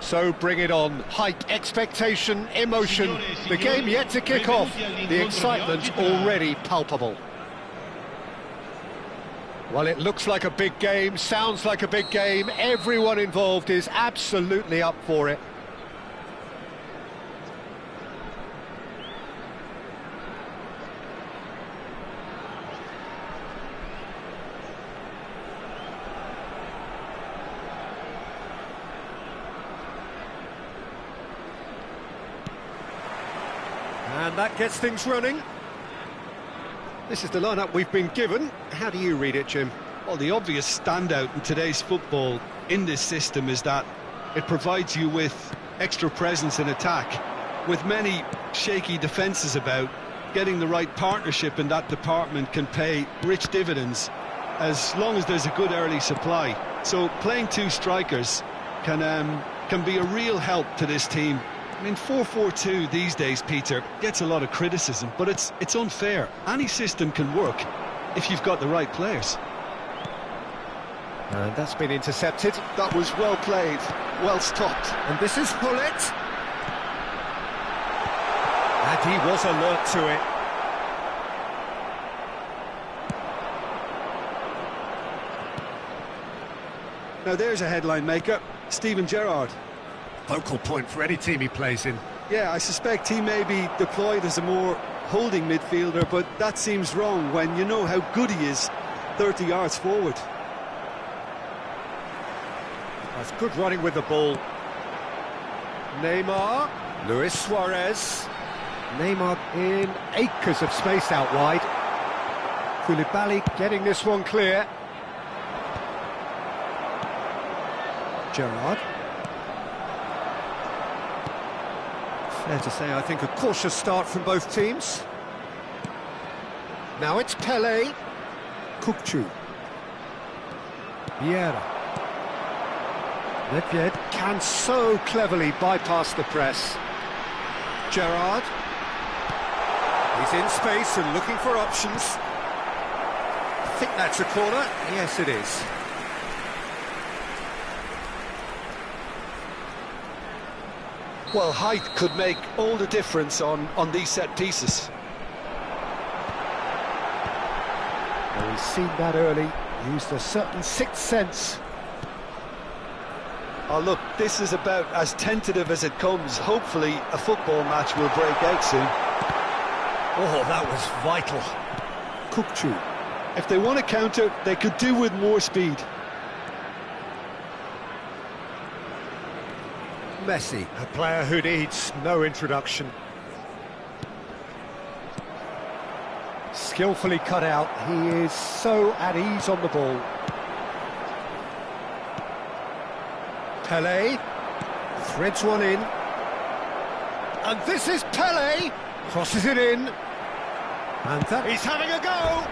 So bring it on. Hype, expectation, emotion. The game yet to kick off. The excitement already palpable. Well, it looks like a big game, sounds like a big game. Everyone involved is absolutely up for it. And that gets things running. This is the lineup we've been given. How do you read it, Jim? Well, the obvious standout in today's football in this system is that it provides you with extra presence in attack. With many shaky defences about, getting the right partnership in that department can pay rich dividends as long as there's a good early supply. So playing two strikers can be a real help to this team. I mean, 4-4-2 these days, Peter, gets a lot of criticism, but it's unfair. Any system can work if you've got the right players. And that's been intercepted. That was well played, well stopped. And this is Hullet. And he was alert to it. Now there's a headline maker, Steven Gerrard. Focal point for any team he plays in. Yeah, I suspect he may be deployed as a more holding midfielder, but that seems wrong when you know how good he is 30 yards forward. That's good running with the ball. Neymar, Luis Suarez. Neymar in acres of space out wide. 쿨리발리 getting this one clear. Gerrard. Fair to say, I think, a cautious start from both teams. Now it's Pelé. Kukçu. Vieira. Nedved can so cleverly bypass the press. Gerrard. He's in space and looking for options. I think that's a corner. Yes, it is. Well, height could make all the difference on these set pieces. Well, he's seen that early, used a certain sixth sense. Oh, look, this is about as tentative as it comes. Hopefully, a football match will break out soon. Oh, that was vital. Kukçu. If they want to counter, they could do with more speed. Messi, a player who needs no introduction. Skillfully cut out, he is so at ease on the ball. Pelé threads one in. And this is Pelé, crosses it in. And that he's having a go!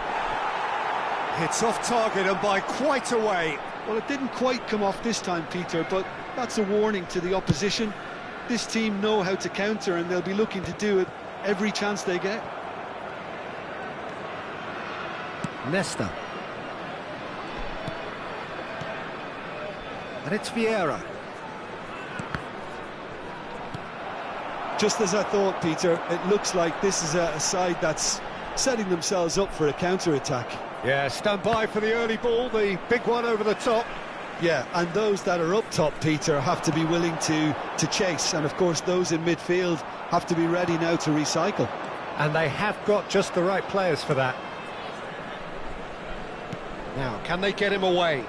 Hits off target and by quite a way. Well, it didn't quite come off this time, Peter, but that's a warning to the opposition. This team know how to counter and they'll be looking to do it every chance they get. Nesta. And it's Vieira. Just as I thought, Peter, it looks like this is a side that's setting themselves up for a counter-attack. Yeah, stand by for the early ball, the big one over the top. Yeah, and those that are up top, Peter, have to be willing to chase. And, of course, those in midfield have to be ready now to recycle. And they have got just the right players for that. Now, can they get him away?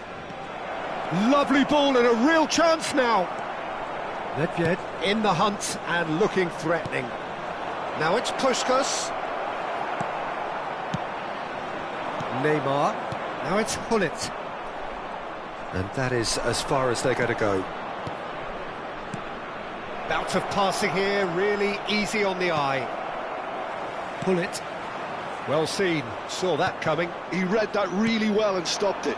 Lovely ball and a real chance now. Nedved in the hunt and looking threatening. Now it's Puskas. Neymar. Now it's Hullet. And that is as far as they're going to go. Bout of passing here, really easy on the eye. Hullet. Well seen, saw that coming. He read that really well and stopped it.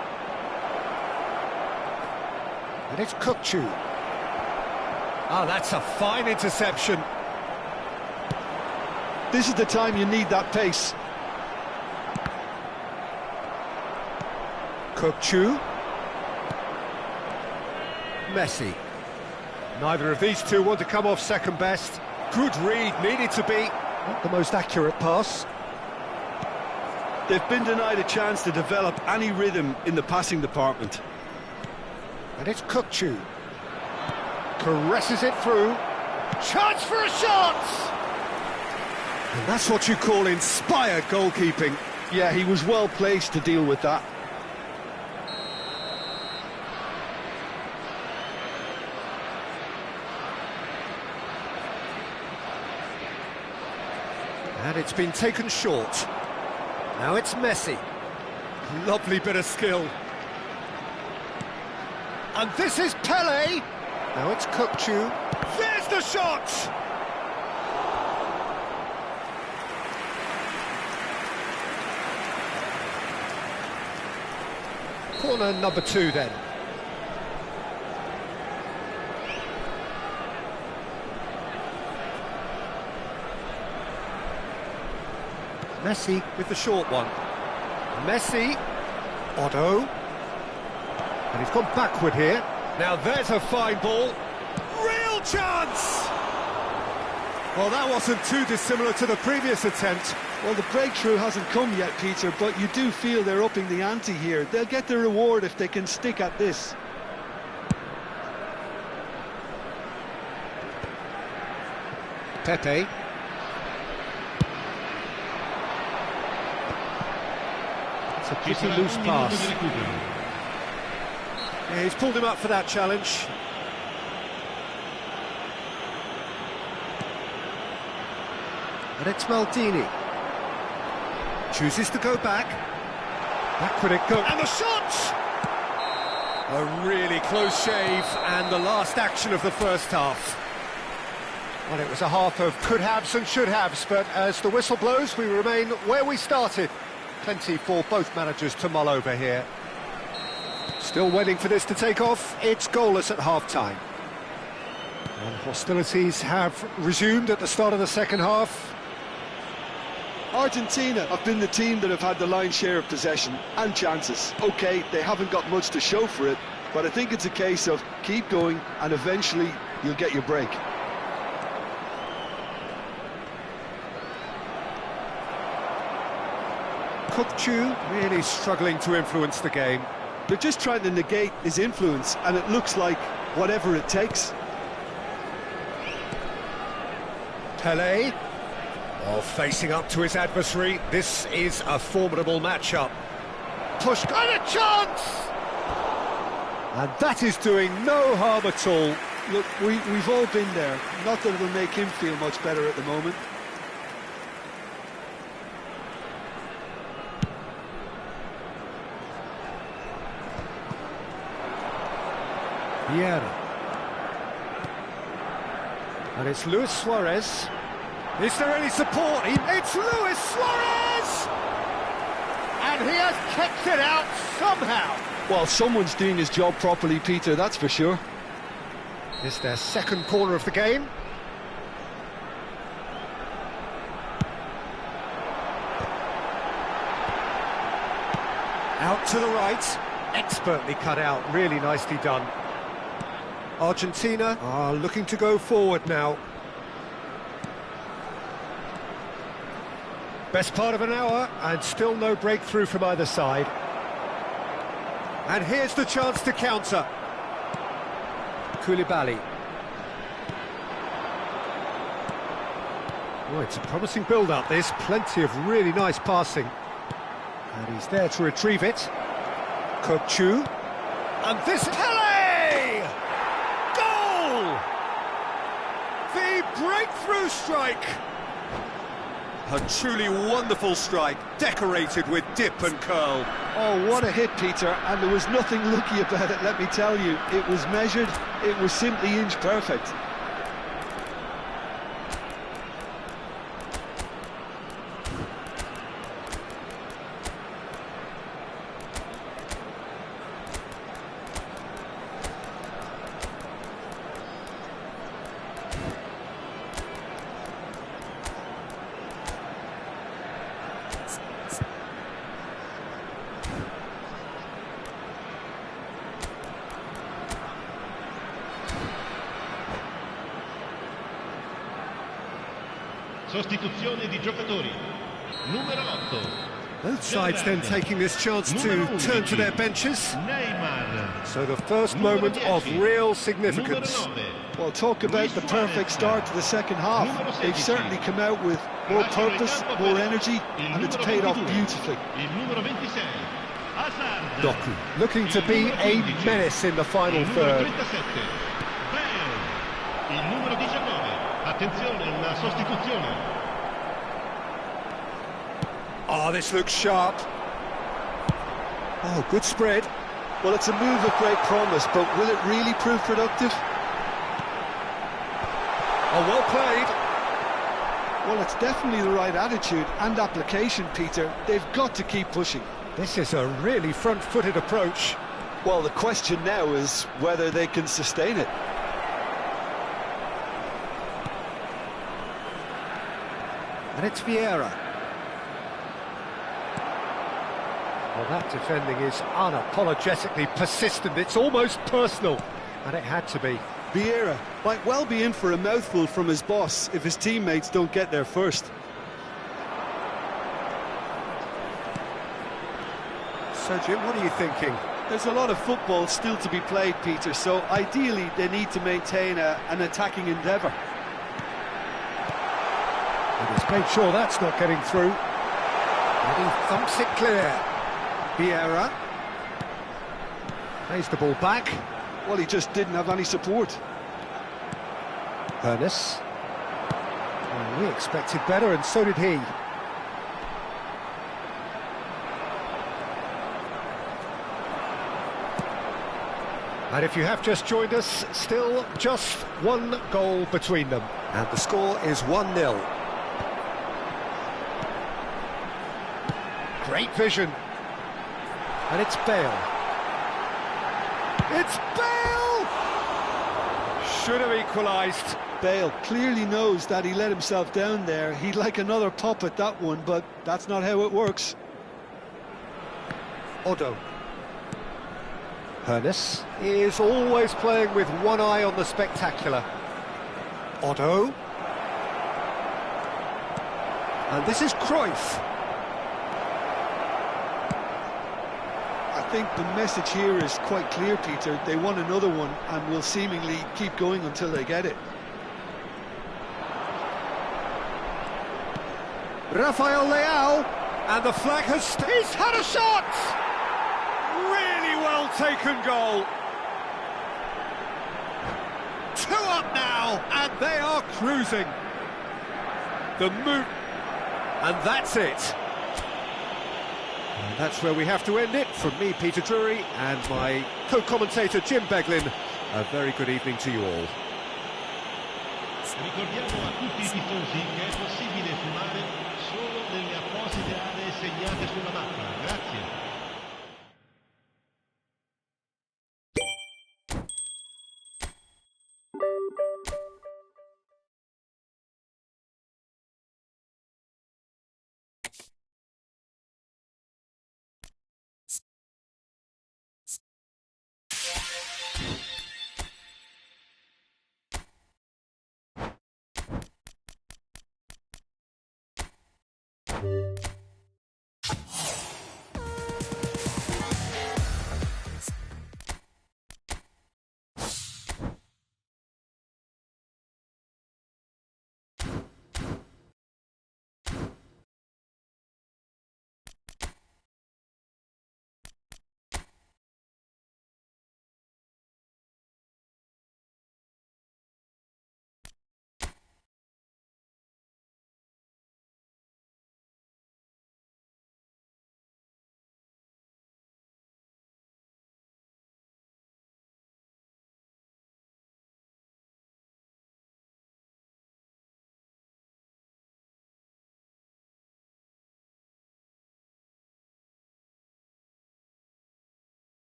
And it's Kukçu. Ah, that's a fine interception. This is the time you need that pace. Kukçu. Messi. Neither of these two want to come off second best. Good read, needed to be. Not the most accurate pass. They've been denied a chance to develop any rhythm in the passing department. And it's Kukçu. Caresses it through. Chance for a shot! And that's what you call inspired goalkeeping. Yeah, he was well placed to deal with that. And it's been taken short. Now it's Messi. Lovely bit of skill. And this is Pele. Now it's Kukçu. There's the shot! Corner number 2 then. Messi with the short one. Messi. Otto. And he's gone backward here. Now there's a fine ball. Real chance! Well, that wasn't too dissimilar to the previous attempt. Well, the breakthrough hasn't come yet, Peter, but you do feel they're upping the ante here. They'll get the reward if they can stick at this. Pepe. It's a pretty loose pass. Yeah, he's pulled him up for that challenge. And it's Maldini. Chooses to go back. Backward it goes. And the shot! A really close shave, and the last action of the first half. Well, it was a half of could-haves and should-haves, but as the whistle blows, we remain where we started. Plenty for both managers to mull over here. Still waiting for this to take off. It's goalless at half-time. And hostilities have resumed at the start of the second half. Argentina have been the team that have had the lion's share of possession and chances. OK, they haven't got much to show for it, but I think it's a case of keep going and eventually you'll get your break. Kukçu really struggling to influence the game. They're just trying to negate his influence, and it looks like whatever it takes. Pele. Oh, facing up to his adversary. This is a formidable matchup. Push, got a chance! And that is doing no harm at all. Look, we've all been there. Not that it'll make him feel much better at the moment. Vieira. And it's Luis Suarez. Is there any support? It's Luis Suarez! And he has kept it out somehow. Well, someone's doing his job properly, Peter, that's for sure. It's their second corner of the game. Out to the right. Expertly cut out, really nicely done. Argentina are looking to go forward now. Best part of an hour, and still no breakthrough from either side. And here's the chance to counter. 쿨리발리. Oh, it's a promising build-up, this. Plenty of really nice passing. And he's there to retrieve it. Kukçu. And this... Pele! Goal! The breakthrough strike! A truly wonderful strike, decorated with dip and curl. Oh, what a hit, Peter, and there was nothing lucky about it, let me tell you. It was measured, it was simply inch perfect. sostituzione di giocatori. Numero 8. Both sides then taking this chance to turn to their benches. So the first moment of real significance. Well, talk about the perfect start to the second half. They've certainly come out with more purpose, more energy, and it's paid off beautifully. Doku looking to be a menace in the final third. Il numero 19. Attenzione, una sostituzione. Oh, this looks sharp. Oh, good spread. Well, it's a move of great promise, but will it really prove productive? Oh, well played. Well, it's definitely the right attitude and application, Peter. They've got to keep pushing. This is a really front-footed approach. Well, the question now is whether they can sustain it. And it's Vieira. Well, that defending is unapologetically persistent. It's almost personal, and it had to be. Vieira might well be in for a mouthful from his boss if his teammates don't get there first. So, Jim, what are you thinking? There's a lot of football still to be played, Peter, so ideally they need to maintain an attacking endeavour. And he's made sure that's not getting through. And he thumps it clear. Vieira plays the ball back. Well, he just didn't have any support. Ernest. Well, we expected better, and so did he. And if you have just joined us, still just one goal between them. And the score is 1-0. Great vision. And it's Bale. It's Bale! Should have equalised. Bale clearly knows that he let himself down there. He'd like another pop at that one, but that's not how it works. Odo. Ernest is always playing with one eye on the spectacular. Odo. And this is Cruyff. I think the message here is quite clear, Peter. They want another one and will seemingly keep going until they get it. Rafael Leao, and the flag has... He's had a shot! Really well taken goal. 2 up now, and they are cruising. The moot, and that's it. And that's where we have to end it. From me, Peter Drury, and my co-commentator, Jim Beglin, a very good evening to you all. Ricordiamo a tutti i tifosi che è possibile fumare solo nelle apposite aree segnate sulla mappa. Grazie.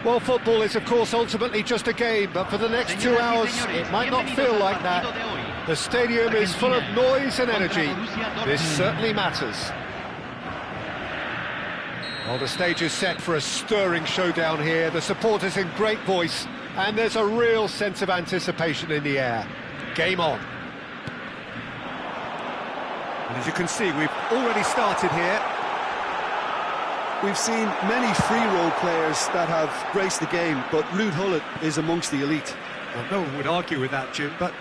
Well, football is, of course, ultimately just a game, but for the next 2 hours, it might not feel like that. The stadium is full of noise and energy. This certainly matters. Well, the stage is set for a stirring showdown here. The supporters in great voice, and there's a real sense of anticipation in the air. Game on. And as you can see, we've already started here. We've seen many free-role players that have graced the game, but Ruud Gullit is amongst the elite. Well, no one would argue with that, Jim, but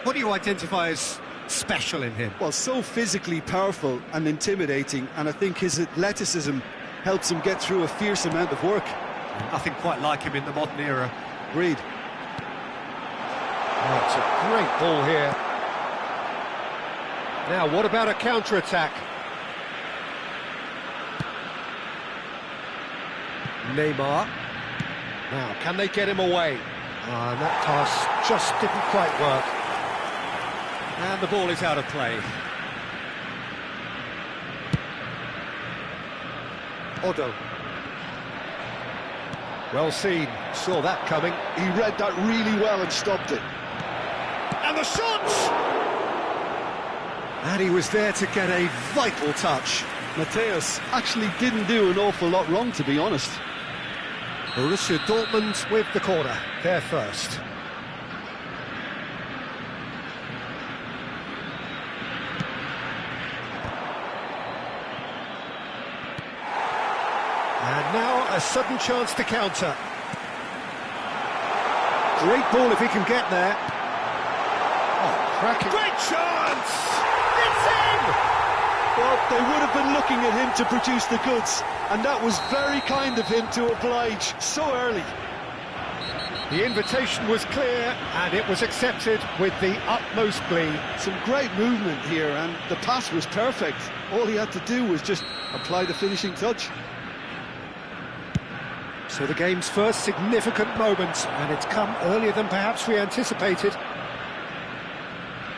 what do you identify as special in him? Well, so physically powerful and intimidating, and I think his athleticism helps him get through a fierce amount of work. Nothing quite like him in the modern era. Agreed. Oh, it's a great ball here. Now, what about a counter-attack? Neymar. Now, can they get him away? And that pass just didn't quite work. And the ball is out of play. Otto. Well seen, saw that coming. He read that really well and stopped it. And the shot! And he was there to get a vital touch. Matthäus actually didn't do an awful lot wrong, to be honest. Borussia Dortmund with the corner, there first. And now a sudden chance to counter. Great ball if he can get there. Oh, cracking. Great chance! It's in! Well, they would have been looking at him to produce the goods, and that was very kind of him to oblige so early. The invitation was clear, and it was accepted with the utmost glee. Some great movement here, and the pass was perfect. All he had to do was just apply the finishing touch. So the game's first significant moment, and it's come earlier than perhaps we anticipated.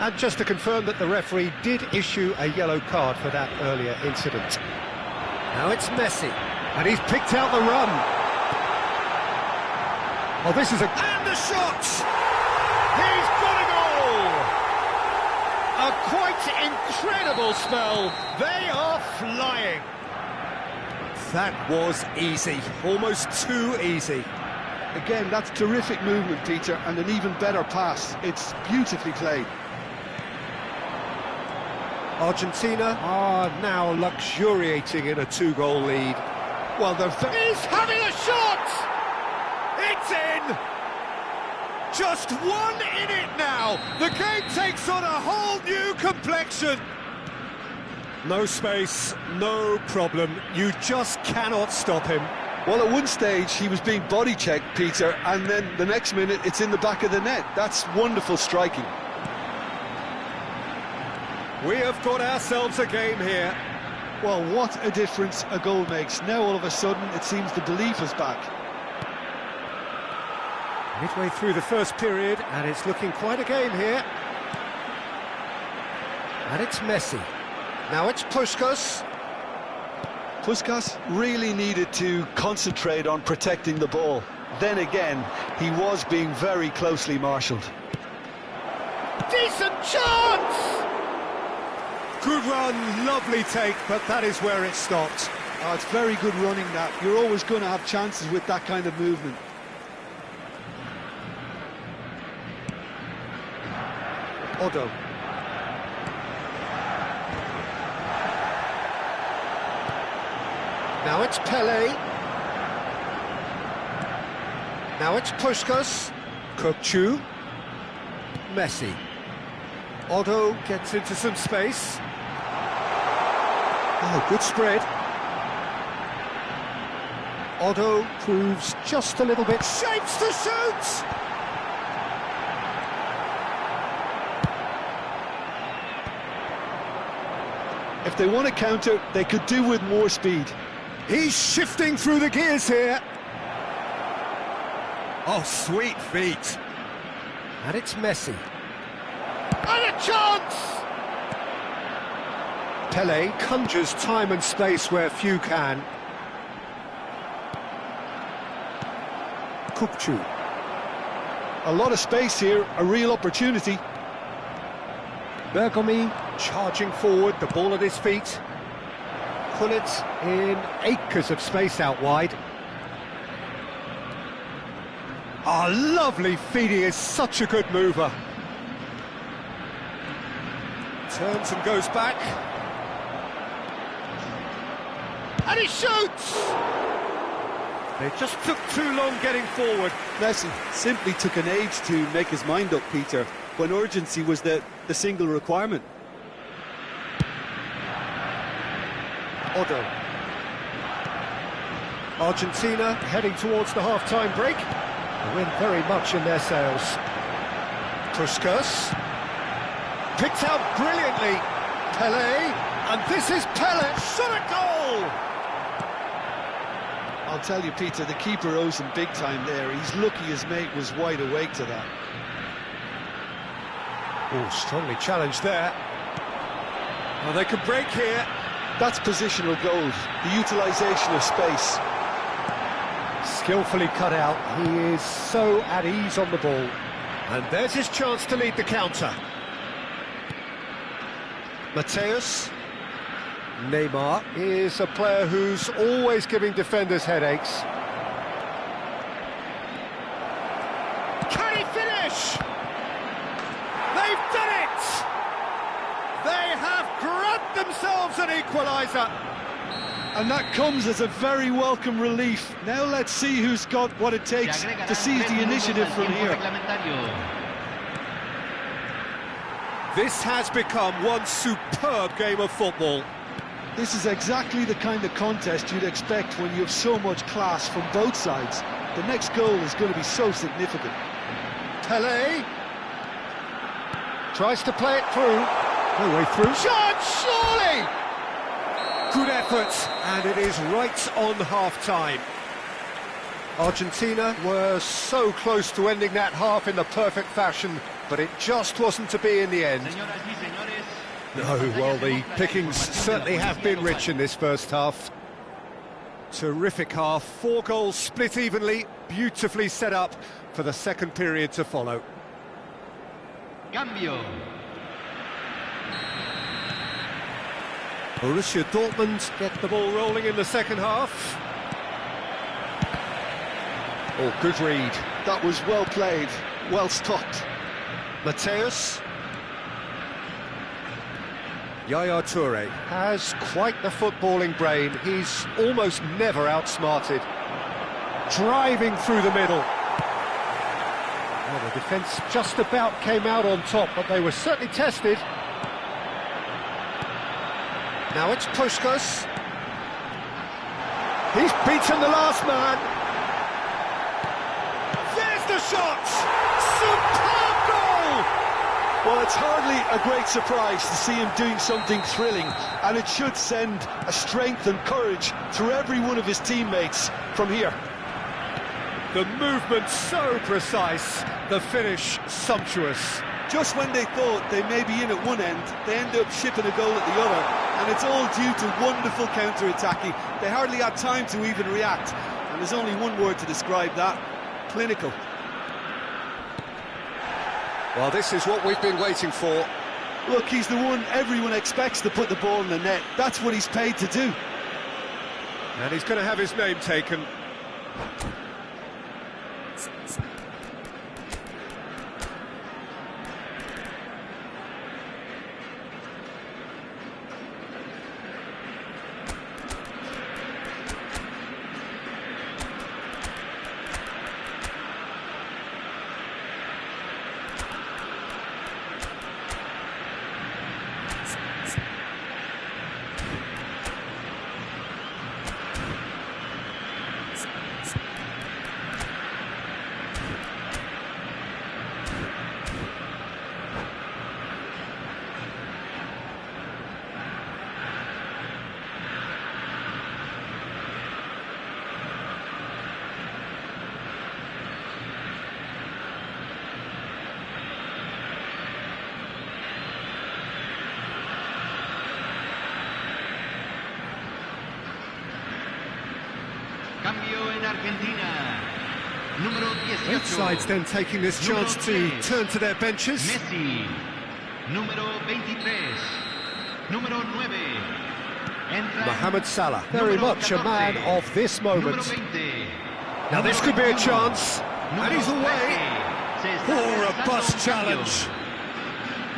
And just to confirm that the referee did issue a yellow card for that earlier incident. Now it's Messi, and he's picked out the run. Oh, this is a... And the shot! He's got a goal! A quite incredible spell. They are flying. That was easy, almost too easy. Again, that's terrific movement, Peter, and an even better pass. It's beautifully played. Argentina are now luxuriating in a 2-goal lead. Well, he's having a shot! It's in! Just one in it now! The game takes on a whole new complexion! No space, no problem. You just cannot stop him. Well, at one stage, he was being body-checked, Peter, and then the next minute, it's in the back of the net. That's wonderful striking. We have got ourselves a game here. Well, what a difference a goal makes. Now, all of a sudden, it seems the belief is back. Midway through the first period, and it's looking quite a game here. And it's Messi. Now it's Puskas. Puskas really needed to concentrate on protecting the ball. Then again, he was being very closely marshalled. Decent chance! Good run, lovely take, but that is where it stopped. Oh, it's very good running, that. You're always going to have chances with that kind of movement. Otto. Now it's Pele. Now it's Puskas. Kukçu. Messi. Otto gets into some space. Oh, good spread. Otto proves just a little bit. Shapes to shoot! If they want to counter, they could do with more speed. He's shifting through the gears here. Oh, sweet feet. And it's Messi. And a chance! Pele conjures time and space where few can. Kupchu. A lot of space here, a real opportunity. Bergomi charging forward, the ball at his feet. Gullit in acres of space out wide. Ah, lovely feed, he is such a good mover. Turns and goes back. And he shoots! They just took too long getting forward. Messi simply took an age to make his mind up, Peter, when urgency was the single requirement. Otto. Argentina heading towards the half-time break. The wind very much in their sails. Puskas. Picked out brilliantly. Pelé. And this is Pelé. Shot a goal! I'll tell you, Peter, the keeper owes him big time there. He's lucky his mate was wide awake to that. Oh, strongly challenged there. Well, they could break here. That's positional goal, the utilisation of space. Skillfully cut out. He is so at ease on the ball. And there's his chance to lead the counter. Mateus. Neymar is a player who's always giving defenders headaches. Can he finish? They've done it! They have grabbed themselves an equaliser. And that comes as a very welcome relief. Now let's see who's got what it takes to seize the initiative from here. This has become one superb game of football. This is exactly the kind of contest you'd expect when you have so much class from both sides. The next goal is going to be so significant. Pelé tries to play it through. No way through. Shot, surely! Good effort, and it is right on half-time. Argentina were so close to ending that half in the perfect fashion, but it just wasn't to be in the end. No, well, the pickings certainly have been rich in this first half. Terrific half, 4 goals split evenly, beautifully set up for the second period to follow. Cambio. Borussia Dortmund get the ball rolling in the second half. Oh, good read. That was well played, well stopped. Mateus. Yaya Toure has quite the footballing brain. He's almost never outsmarted. Driving through the middle. Well, the defence just about came out on top, but they were certainly tested. Now it's Puskas. He's beaten the last man. There's the shot! Superb goal! Well, it's hardly a great surprise to see him doing something thrilling, and it should send a strength and courage through every one of his teammates from here. The movement so precise, the finish sumptuous. Just when they thought they may be in at one end, they end up shipping a goal at the other, and it's all due to wonderful counter-attacking. They hardly had time to even react, and there's only one word to describe that: clinical. Well, this is what we've been waiting for. Look, he's the one everyone expects to put the ball in the net. That's what he's paid to do. And he's going to have his name taken. Cambio en Argentina. Número 18. Both sides then taking this chance to turn to their benches. Messi. Número 23. Número 9. Entra Mohamed Salah, very número much a 14. man of this moment. Número 20. Now this could be a chance, and he's away. Se Or está a bust realizando un challenge.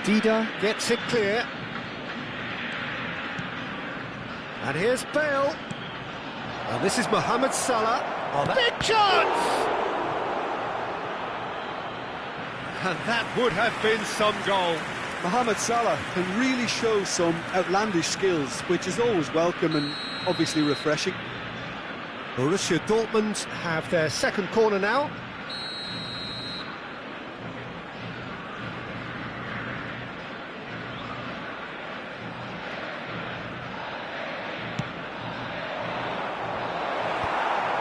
Dida gets it clear. And here's Bale. And this is Mohamed Salah. Big chance! And that would have been some goal. Mohamed Salah can really show some outlandish skills, which is always welcome and obviously refreshing. Borussia Dortmund have their second corner now.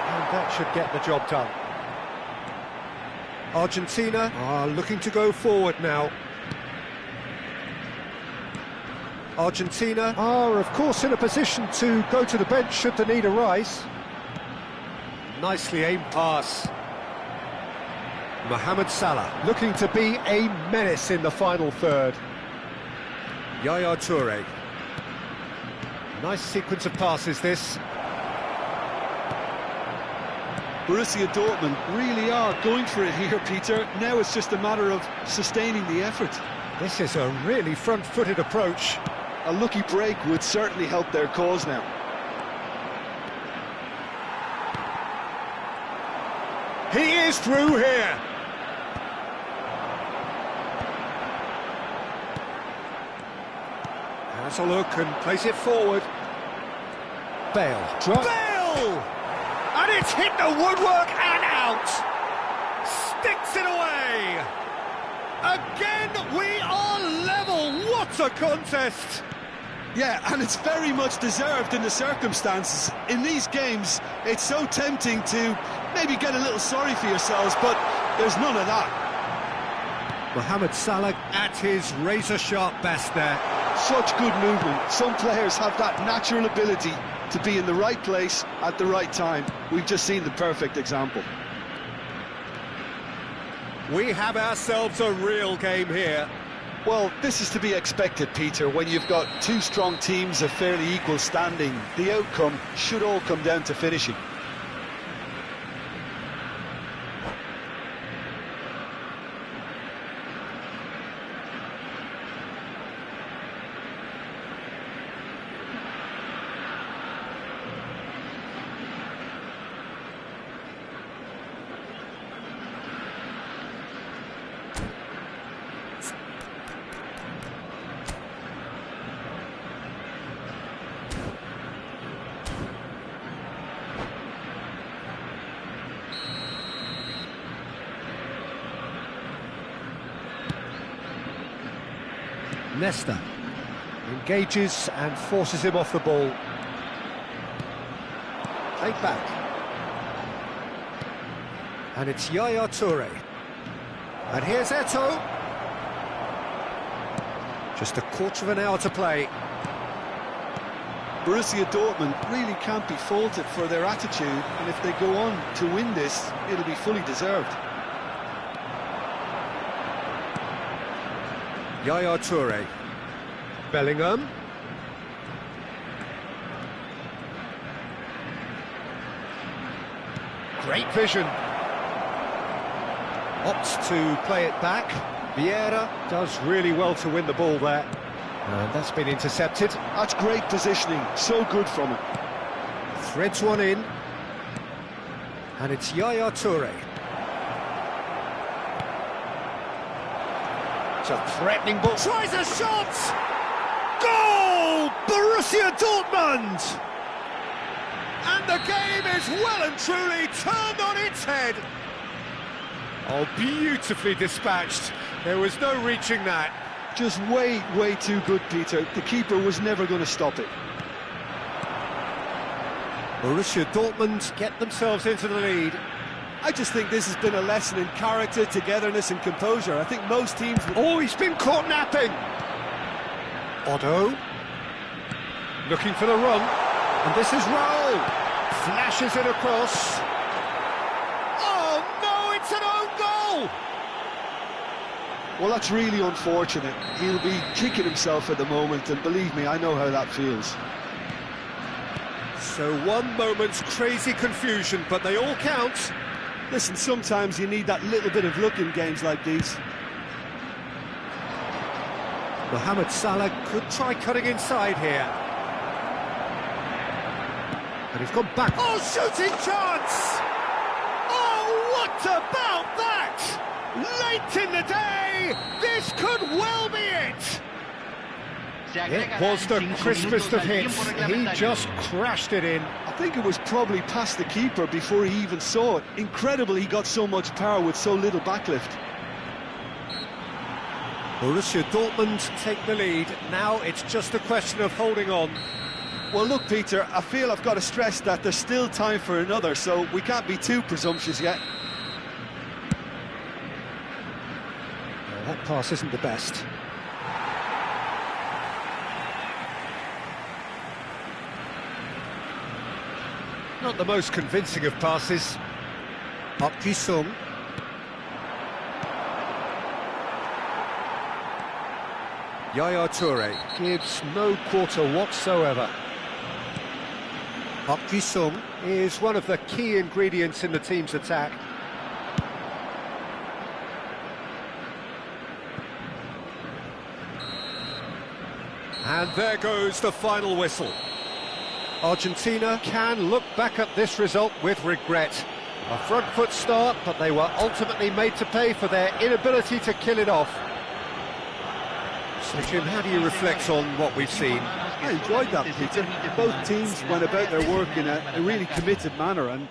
And that should get the job done. Argentina are looking to go forward now. Argentina are, of course, in a position to go to the bench should the need arise. Nicely aimed pass. Mohamed Salah looking to be a menace in the final third. Yaya Toure. Nice sequence of passes, this. Borussia Dortmund really are going for it here, Peter. Now it's just a matter of sustaining the effort. This is a really front-footed approach. A lucky break would certainly help their cause now. He is through here. Has a look and plays it forward. Bale. Bale! And it's hit the woodwork and out. Sticks it away. Again, we are level. What a contest. Yeah, and it's very much deserved in the circumstances. In these games, it's so tempting to maybe get a little sorry for yourselves, but there's none of that. Mohamed Salah at his razor-sharp best there. Such good movement. Some players have that natural ability to be in the right place at the right time. We've just seen the perfect example. We have ourselves a real game here. Well, this is to be expected, Peter. When you've got two strong teams of fairly equal standing, the outcome should all come down to finishing. Nesta engages and forces him off the ball. Played back. And it's Yaya Toure. And here's Eto'o. Just a quarter of an hour to play. Borussia Dortmund really can't be faulted for their attitude, and if they go on to win this, it'll be fully deserved. Yaya Toure. Bellingham. Great vision. Opts to play it back. Vieira does really well to win the ball there. And that's been intercepted. That's great positioning, so good from him. Threads one in. And it's Yaya Toure. It's a threatening ball. Tries a shot! Goal! Borussia Dortmund! And the game is well and truly turned on its head. Oh, beautifully dispatched. There was no reaching that. Just way too good, Peter. The keeper was never going to stop it. Borussia Dortmund get themselves into the lead. I just think this has been a lesson in character, togetherness and composure. I think most teams... Oh, he's been caught napping! Otto. Looking for the run. And this is Raul. Flashes it across. Oh, no! Well, that's really unfortunate. He'll be kicking himself at the moment, and believe me, I know how that feels. So one moment's crazy confusion, but they all count. Listen, sometimes you need that little bit of luck in games like these. Mohamed Salah could try cutting inside here. And he's gone back. Oh, shooting chance! Oh, what about that? Late in the day, this could well be it! It was the crispest of hits. He just crashed it in. I think it was probably past the keeper before he even saw it. Incredible he got so much power with so little backlift. Borussia Dortmund take the lead. Now it's just a question of holding on. Well, look, Peter, I feel I've got to stress that there's still time for another, so we can't be too presumptuous yet. That pass isn't the best. Not the most convincing of passes. Up Ji-sung. Yaya Toure gives no quarter whatsoever. Park Ji-sung is one of the key ingredients in the team's attack. And there goes the final whistle. Argentina can look back at this result with regret. A front foot start, but they were ultimately made to pay for their inability to kill it off. So, Jim, how do you reflect on what we've seen? I enjoyed that, Peter. Both teams went about their work in a really committed manner, and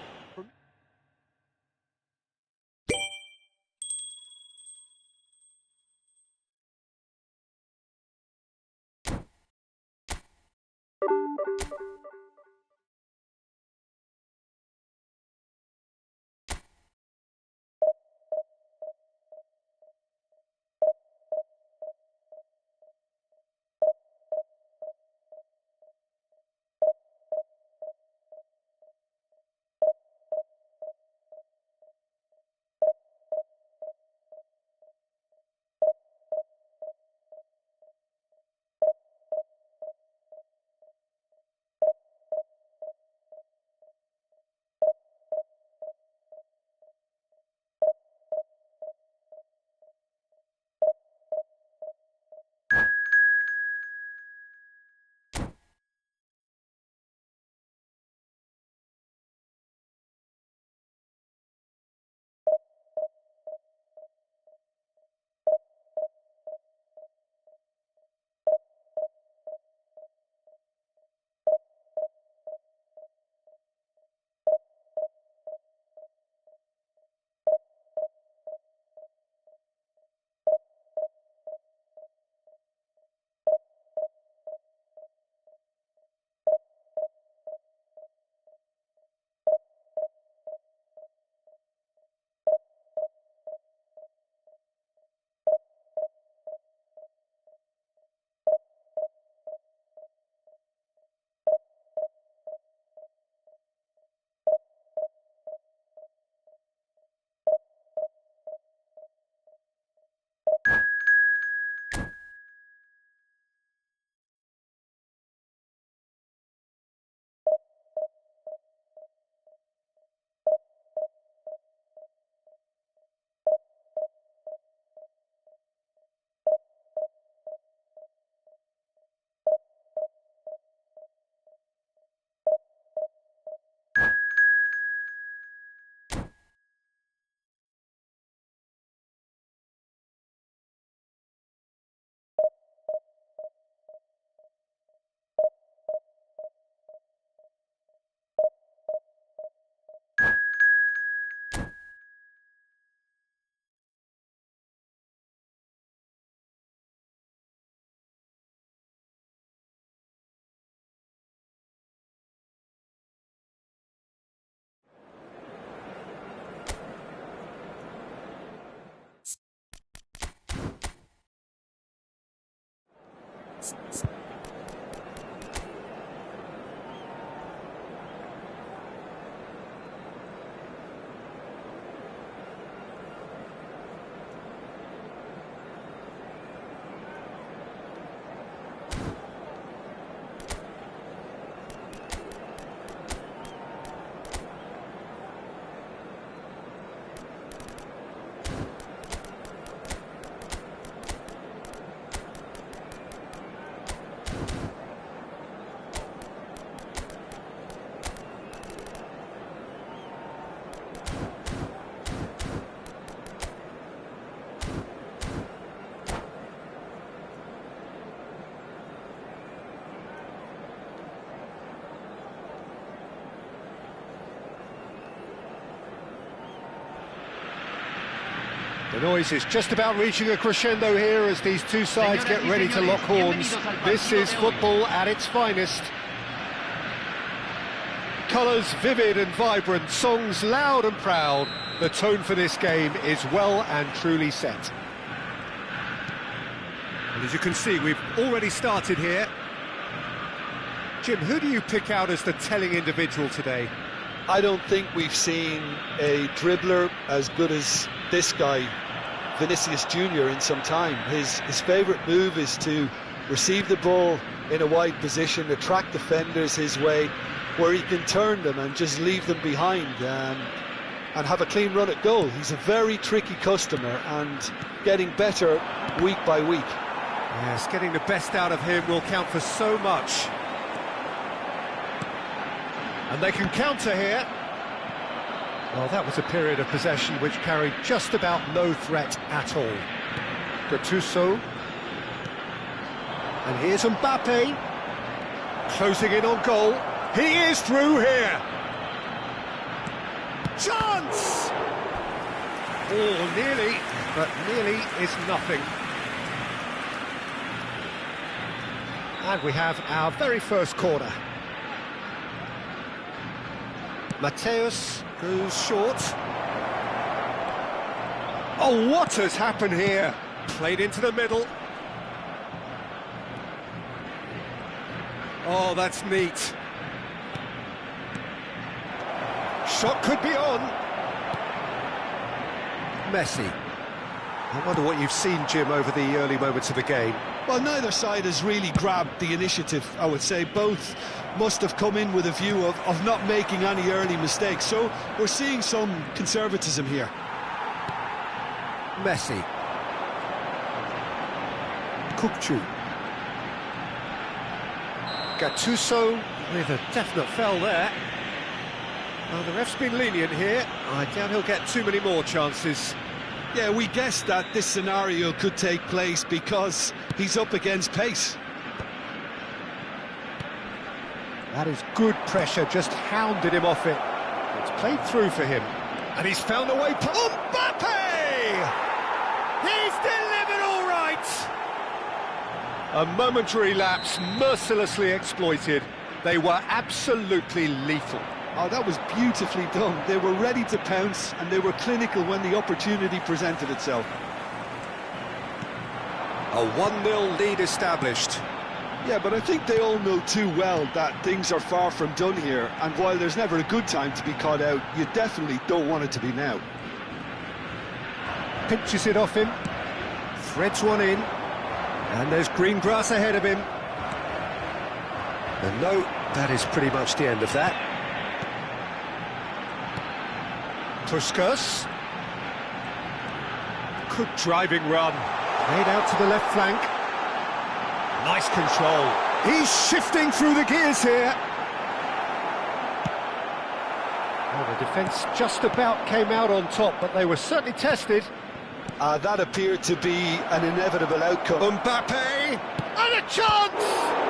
The noise is just about reaching a crescendo here as these two sides get ready to lock horns. This is football at its finest. Colours vivid and vibrant, songs loud and proud. The tone for this game is well and truly set. And as you can see, we've already started here. Jim, who do you pick out as the telling individual today? I don't think we've seen a dribbler as good as this guy, Vinicius Jr., in some time. His favourite move is to receive the ball in a wide position, attract defenders his way, where he can turn them and just leave them behind and have a clean run at goal. He's a very tricky customer and getting better week by week. Yes, getting the best out of him will count for so much. And they can counter here. Well, that was a period of possession which carried just about no threat at all. Gattuso. And here's Mbappe. Closing in on goal. He is through here. Chance! Oh, nearly, but nearly is nothing. And we have our very first corner. Mateus goes short. Oh, what has happened here? Played into the middle. Oh, that's neat. Shot could be on. Messi. I wonder what you've seen, Jim, over the early moments of the game. Well, neither side has really grabbed the initiative, I would say. Both must have come in with a view of not making any early mistakes. So we're seeing some conservatism here. Messi. Kukçu. Gattuso with a definite foul there. Well, the ref's been lenient here. I doubt he'll get too many more chances. Yeah, we guessed that this scenario could take place because he's up against pace. That is good pressure, just hounded him off it. It's played through for him. And he's found a way... Mbappe! He's delivered all right! A momentary lapse, mercilessly exploited. They were absolutely lethal. Oh, that was beautifully done. They were ready to pounce and they were clinical when the opportunity presented itself. A 1-0 lead established. Yeah, but I think they all know too well that things are far from done here, and while there's never a good time to be caught out, you definitely don't want it to be now. Pinches it off him, threads one in, and there's green grass ahead of him. And no, that is pretty much the end of that. Puskas. Good driving run. Played out to the left flank. Nice control. He's shifting through the gears here. Well, the defence just about came out on top, but they were certainly tested. That appeared to be an inevitable outcome. Mbappe! And a chance!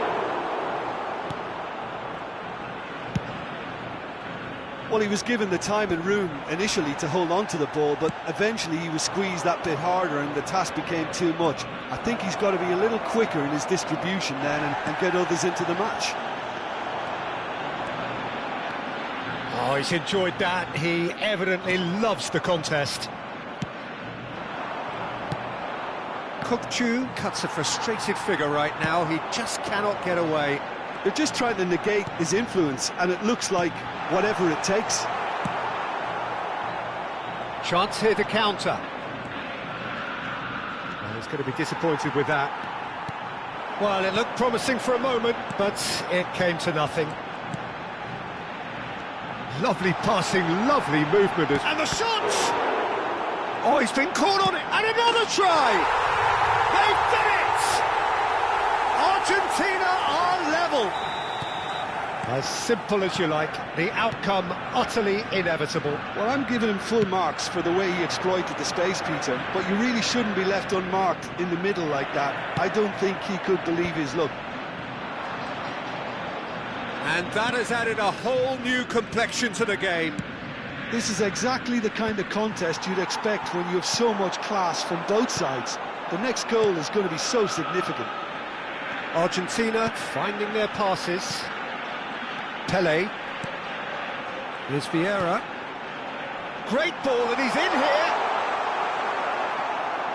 Well, he was given the time and room initially to hold on to the ball, but eventually he was squeezed that bit harder and the task became too much. I think he's got to be a little quicker in his distribution then and get others into the match. Oh, he's enjoyed that. He evidently loves the contest. Kukçu cuts a frustrated figure right now. He just cannot get away. They're just trying to negate his influence, and it looks like whatever it takes. Chance here to counter. Well, he's going to be disappointed with that. Well, it looked promising for a moment, but it came to nothing. Lovely passing, lovely movement. And the shot! Oh, he's been caught on it, and another try! They've done it! Argentina are level. As simple as you like, the outcome utterly inevitable. Well, I'm giving him full marks for the way he exploited the space, Peter, but you really shouldn't be left unmarked in the middle like that. I don't think he could believe his luck. And that has added a whole new complexion to the game. This is exactly the kind of contest you'd expect when you have so much class from both sides. The next goal is going to be so significant. Argentina finding their passes. Pele. Here's Vieira. Great ball, and he's in here.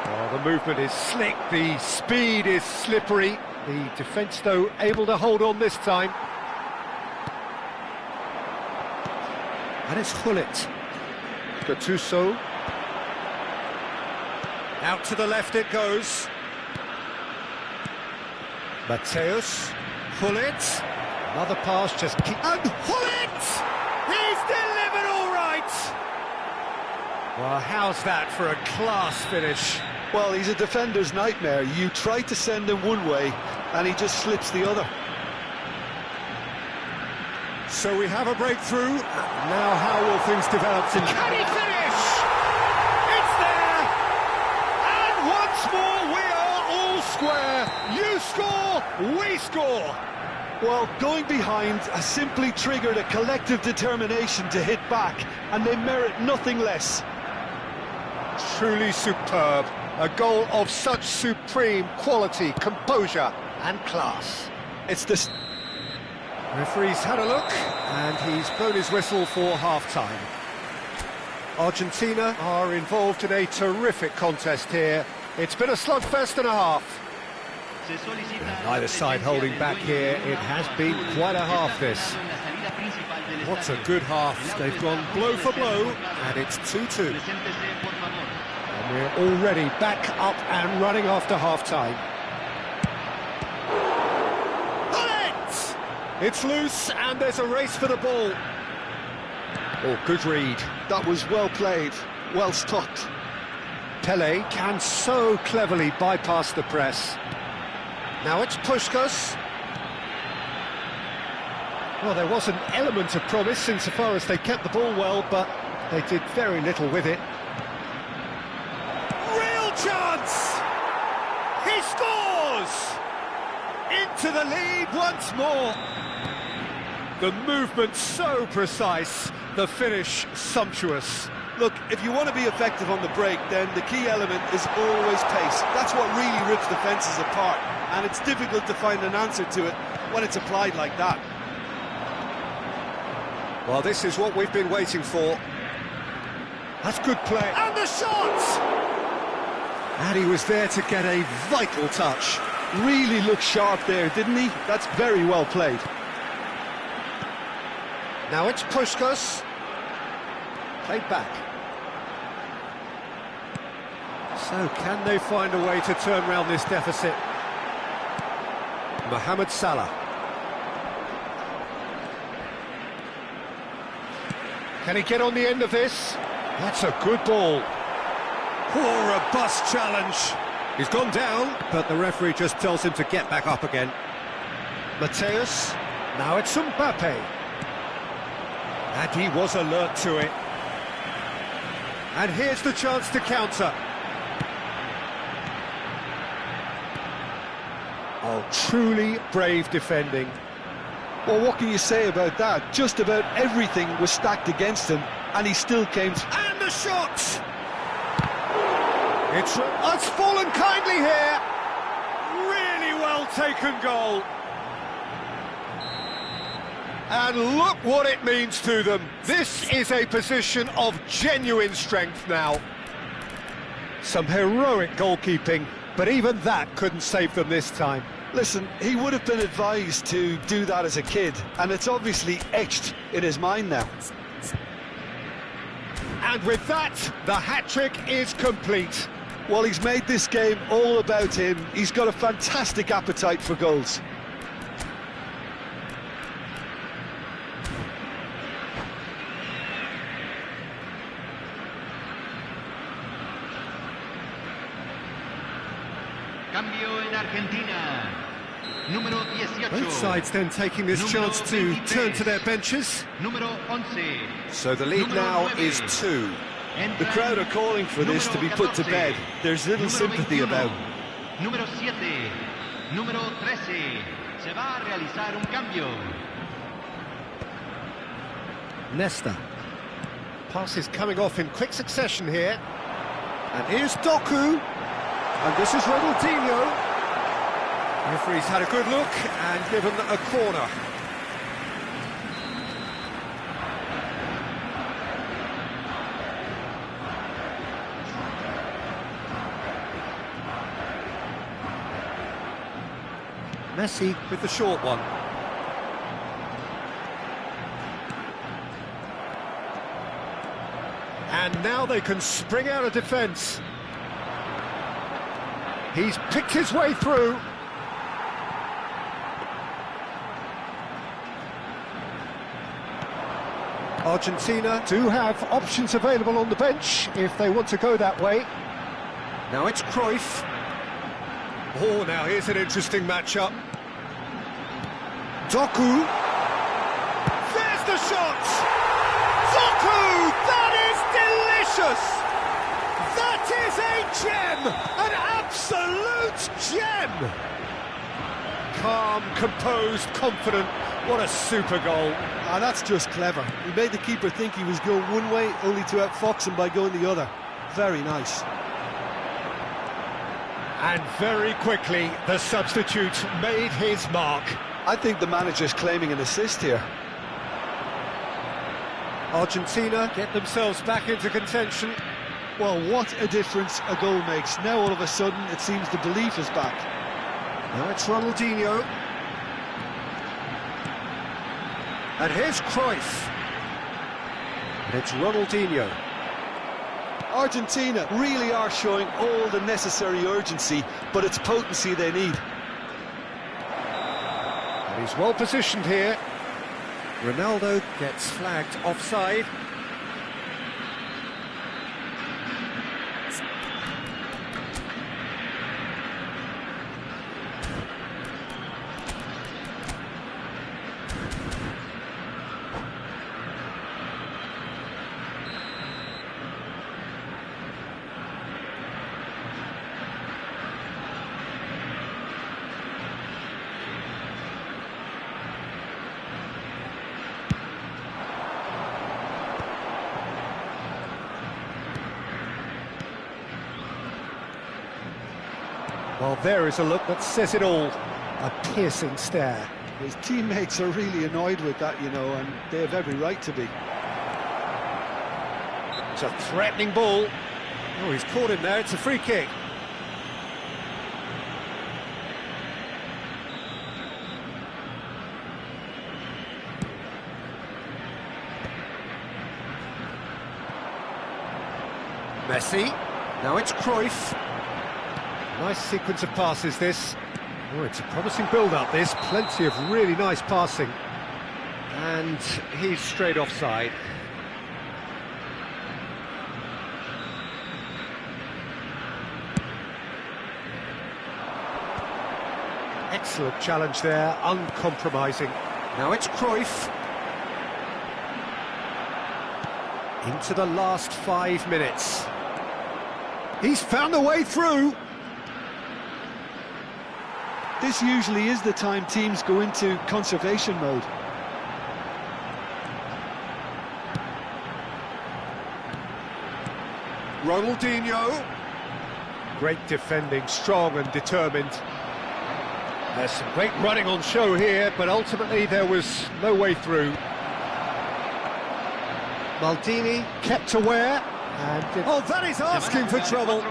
Oh, the movement is slick, the speed is slippery. The defence, though, able to hold on this time. And it's Hullet. Gattuso. Out to the left it goes. Mateus. Hullet. Another pass, just keep... And Hullet! He's delivered all right! Well, how's that for a class finish? Well, he's a defender's nightmare. You try to send him one way, and he just slips the other. So we have a breakthrough. Now how will things develop? Can he finish? It's there! And once more we are all square. You score, we score. Well, going behind has simply triggered a collective determination to hit back, and they merit nothing less. Truly superb. A goal of such supreme quality, composure and class. It's this... Referee's had a look, and he's blown his whistle for half-time. Argentina are involved in a terrific contest here. It's been a slugfest and a half. Neither side holding back here. It has been quite a half, this. What a good half. They've gone blow for blow, and it's 2-2. And we're already back up and running after half-time. It's loose, and there's a race for the ball. Oh, good read. That was well played, well stopped. Pele can so cleverly bypass the press. Now it's Puskás. Well, there was an element of promise insofar as they kept the ball well, but they did very little with it. Real chance! He scores! Into the lead once more. The movement so precise, the finish sumptuous. Look, if you want to be effective on the break, then the key element is always pace. That's what really rips defences apart, and it's difficult to find an answer to it when it's applied like that. Well, this is what we've been waiting for. That's good play. And the shot! And he was there to get a vital touch. Really looked sharp there, didn't he? That's very well played. Now it's Puskás. Played back. So can they find a way to turn around this deficit? Mohamed Salah. Can he get on the end of this? That's a good ball. Oh, a robust challenge. He's gone down, but the referee just tells him to get back up again. Mateus. Now it's Mbappe. And he was alert to it. And here's the chance to counter. Oh, truly brave defending. Well, what can you say about that? Just about everything was stacked against him, and he still came... And the shot! It's fallen kindly here. Really well taken goal. And look what it means to them. This is a position of genuine strength now. Some heroic goalkeeping, but even that couldn't save them this time. Listen, he would have been advised to do that as a kid, and it's obviously etched in his mind now. And with that, the hat-trick is complete. Well, he's made this game all about him. He's got a fantastic appetite for goals. Cambio en Argentina. Número 18. Both sides then taking this chance to turn to their benches. Número 11. So the lead now is 2. The crowd are calling for this to be put to bed. There's little sympathy about. Número 7. Número 13. Se va a realizar un cambio. Nesta. Passes coming off in quick succession here. And here's Doku. And this is Ronaldinho. Referee's had a good look and given a corner. Messi with the short one. And now they can spring out of defence. He's picked his way through. Argentina do have options available on the bench if they want to go that way. Now it's Cruyff. Oh, now here's an interesting matchup. Doku. There's the shot! Doku! That is delicious! That is a gem! An absolute gem! Calm, composed, confident. What a super goal. Ah, that's just clever. He made the keeper think he was going one way, only to outfox him by going the other. Very nice. And very quickly, the substitute made his mark. I think the manager's claiming an assist here. Argentina get themselves back into contention. Well, what a difference a goal makes. Now all of a sudden it seems the belief is back. Now it's Ronaldinho. And here's Cruyff. And it's Ronaldinho. Argentina really are showing all the necessary urgency, but it's potency they need. And he's well positioned here. Ronaldo gets flagged offside. Well, there is a look that says it all. A piercing stare. His teammates are really annoyed with that, you know, and they have every right to be. It's a threatening ball. Oh, he's caught him there. It's a free kick. Messi. Now it's Cruyff. Nice sequence of passes, this. Oh, it's a promising build-up, this. Plenty of really nice passing. And he's straight offside. Excellent challenge there, uncompromising. Now it's Cruyff. Into the last 5 minutes. He's found a way through. This usually is the time teams go into conservation mode. Ronaldinho. Great defending, strong and determined. There's some great running on show here, but ultimately there was no way through. Maldini kept aware, and oh, that is asking for trouble.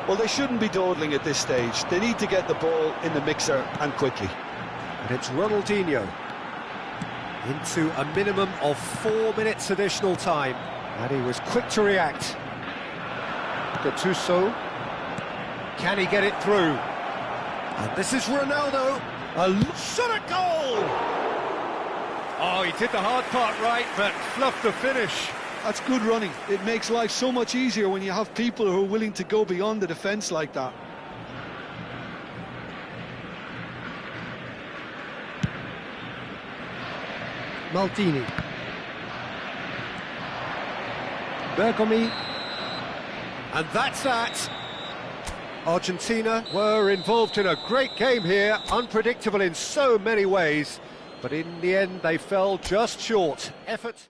Well, they shouldn't be dawdling at this stage. They need to get the ball in the mixer and quickly. And it's Ronaldinho into a minimum of 4 minutes additional time, and he was quick to react. Gattuso, can he get it through? And this is Ronaldo, a shot at goal! Oh, he did the hard part right, but fluffed the finish. That's good running. It makes life so much easier when you have people who are willing to go beyond the defence like that. Maldini. Bergomi. And that's that. Argentina were involved in a great game here, unpredictable in so many ways, But in the end, they fell just short. Effort.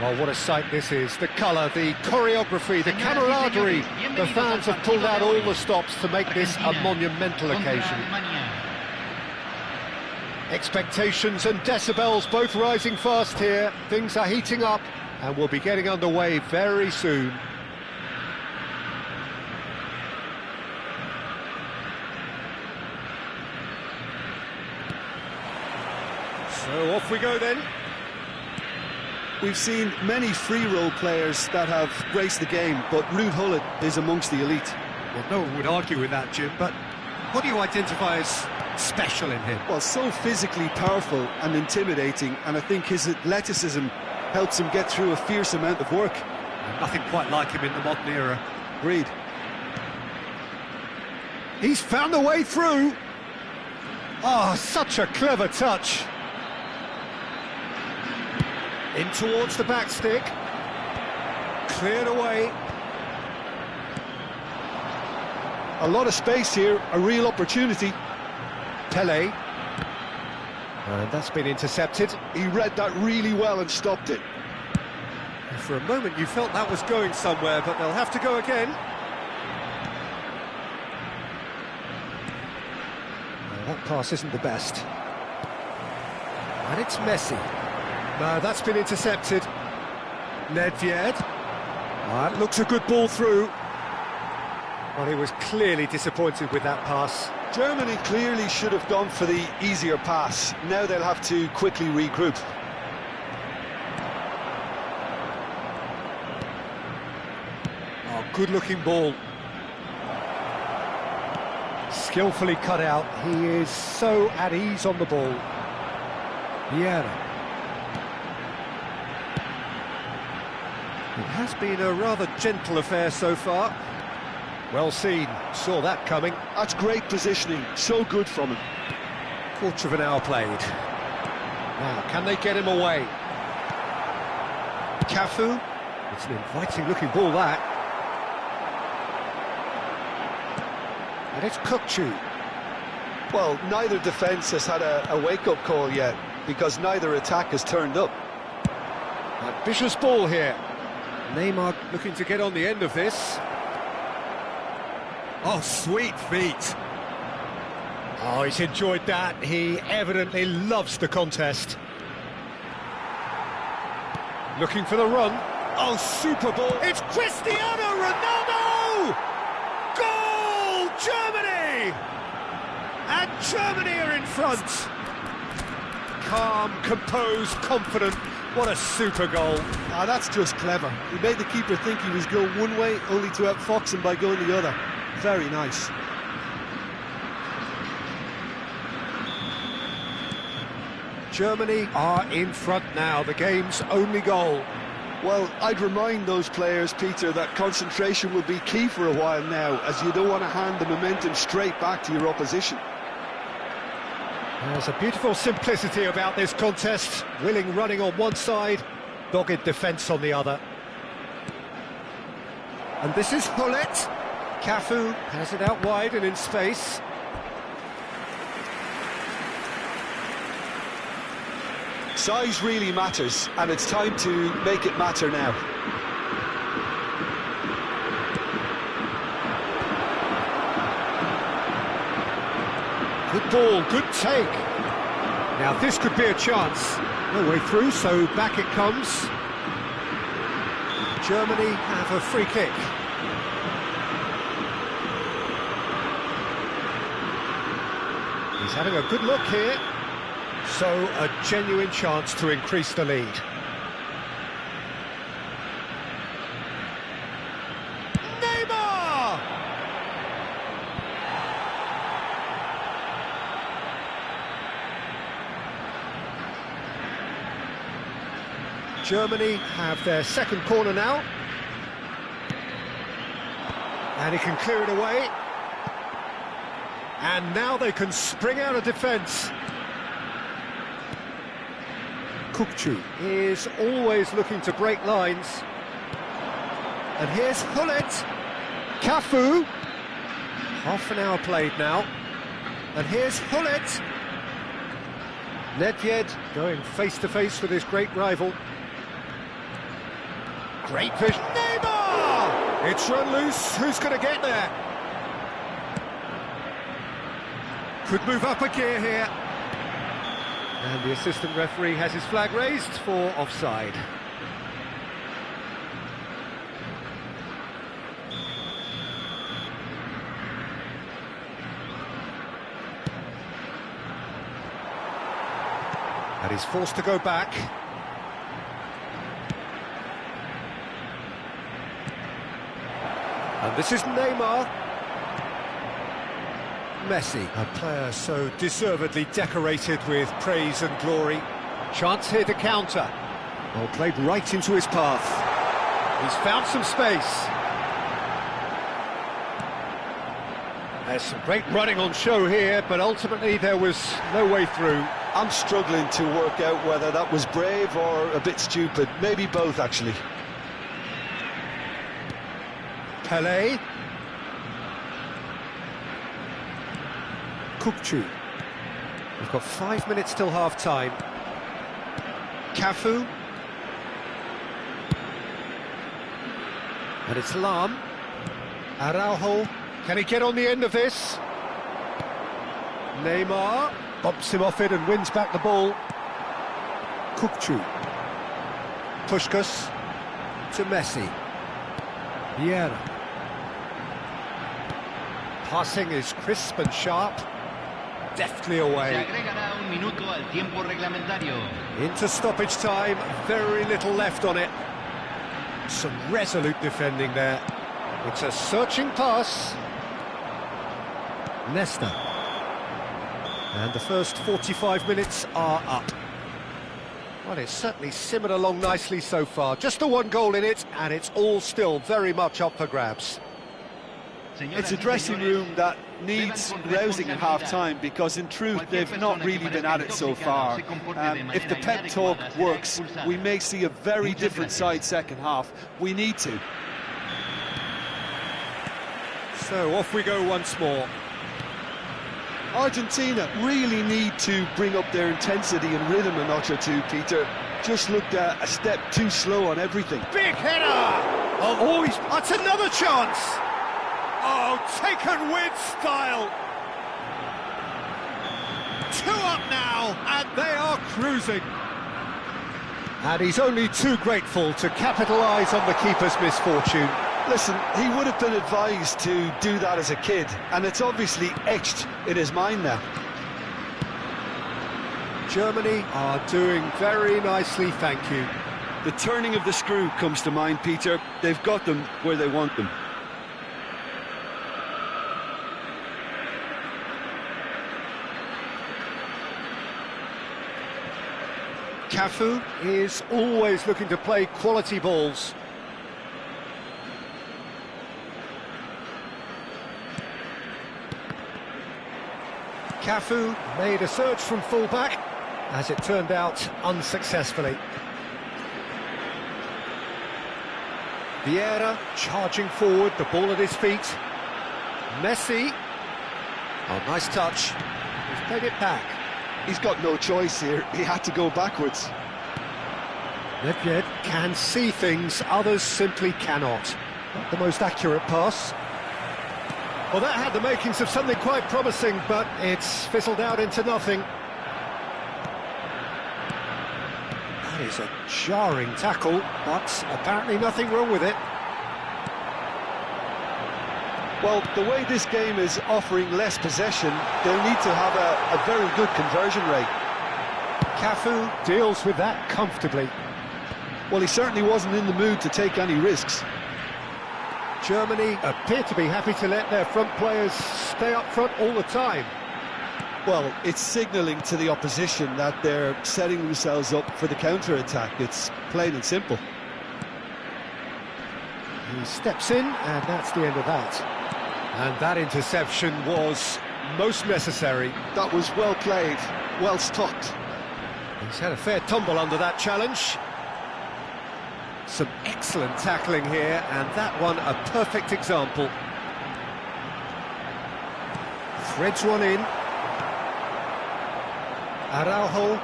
Oh, what a sight this is. The colour, the choreography, the camaraderie. The fans have pulled out all the stops to make this a monumental occasion. Expectations and decibels both rising fast here. Things are heating up and we'll be getting underway very soon. So off we go then. We've seen many free role players that have graced the game, but Ruud Gullit is amongst the elite. Well, no one would argue with that, Jim, but what do you identify as special in him? Well, so physically powerful and intimidating, and I think his athleticism helps him get through a fierce amount of work. Nothing quite like him in the modern era. Agreed. He's found the way through. Oh, such a clever touch. In towards the back stick. Cleared away. A lot of space here, a real opportunity. Pele. And that's been intercepted. He read that really well and stopped it. For a moment you felt that was going somewhere, but they'll have to go again. That pass isn't the best. And it's Messi. No, that's been intercepted. Nedved. That looks a good ball through. Well, he was clearly disappointed with that pass. Germany clearly should have gone for the easier pass. Now they'll have to quickly regroup. Oh, good-looking ball. Skillfully cut out. He is so at ease on the ball. Vieira. It has been a rather gentle affair so far. Well seen, saw that coming. That's great positioning, so good from him. Quarter of an hour played. Now, can they get him away? Cafu. It's an inviting-looking ball, that. And it's Kukçu. Well, neither defence has had a wake-up call yet, because neither attack has turned up. Ambitious ball here. Neymar looking to get on the end of this. Oh, sweet feet. Oh, he's enjoyed that. He evidently loves the contest. Looking for the run. Oh, super ball. It's Cristiano Ronaldo! Goal! Germany! And Germany are in front. Calm, composed, confident. What a super goal. Ah, that's just clever. He made the keeper think he was going one way, only to outfox him by going the other. Very nice. Germany are in front now, the game's only goal. Well, I'd remind those players, Peter, that concentration will be key for a while now, as you don't want to hand the momentum straight back to your opposition. There's a beautiful simplicity about this contest. Willing running on one side, dogged defence on the other. And this is Hullet. Cafu has it out wide and in space. Size really matters, and it's time to make it matter now. Good ball, good take. Now this could be a chance. No way through, so back it comes. Germany have a free kick. He's having a good look here. So, a genuine chance to increase the lead. Neymar! Germany have their second corner now. And he can clear it away. And now they can spring out of defence. Kukçu is always looking to break lines. And here's Hullet. Cafu. Half an hour played now. And here's Hullet. Nedved going face-to-face with his great rival. Great vision. Neymar! It's run loose. Who's going to get there? Could move up a gear here. And the assistant referee has his flag raised for offside. And he's forced to go back. And this is Neymar. Messi, a player so deservedly decorated with praise and glory. Chance here to counter. Well, played right into his path. He's found some space. There's some great running on show here, but ultimately there was no way through. I'm struggling to work out whether that was brave or a bit stupid. Maybe both, actually. Pelé. Kukçu. We've got 5 minutes till half-time. Cafu. And it's Lam. Araujo. Can he get on the end of this? Neymar. Bumps him off it and wins back the ball. Kukçu. Puskás. To Messi. Vieira. Passing is crisp and sharp. Deftly away. Into stoppage time, very little left on it. Some resolute defending there. It's a searching pass. Nesta. And the first 45 minutes are up. Well, it's certainly simmered along nicely so far. Just the one goal in it, and it's all still very much up for grabs. It's a dressing room that needs rousing at half-time, because in truth they've not really been at it so far. If the pep talk works, we may see a very different side second half. We need to. So off we go once more. Argentina really need to bring up their intensity and rhythm a notch or two, Peter. Just looked a step too slow on everything. Big header! Oh, that's another chance! Oh, taken with style! 2 up now, and they are cruising. And he's only too grateful to capitalise on the keeper's misfortune. Listen, he would have been advised to do that as a kid, and it's obviously etched in his mind now. Germany are doing very nicely, thank you. The turning of the screw comes to mind, Peter. They've got them where they want them. Cafu is always looking to play quality balls. Cafu made a search from full-back, as it turned out unsuccessfully. Vieira charging forward, the ball at his feet. Messi. Oh, nice touch. He's played it back. He's got no choice here. He had to go backwards. Nedved can see things others simply cannot. Not the most accurate pass. Well, that had the makings of something quite promising, but it's fizzled out into nothing. That is a jarring tackle, but apparently nothing wrong with it. Well, the way this game is offering less possession, they'll need to have a very good conversion rate. Cafu deals with that comfortably. Well, he certainly wasn't in the mood to take any risks. Germany appear to be happy to let their front players stay up front all the time. Well, it's signalling to the opposition that they're setting themselves up for the counter-attack. It's plain and simple. He steps in, and that's the end of that. And that interception was most necessary. That was well played, well stopped. He's had a fair tumble under that challenge. Some excellent tackling here, and that one a perfect example. Threads one in. Araujo.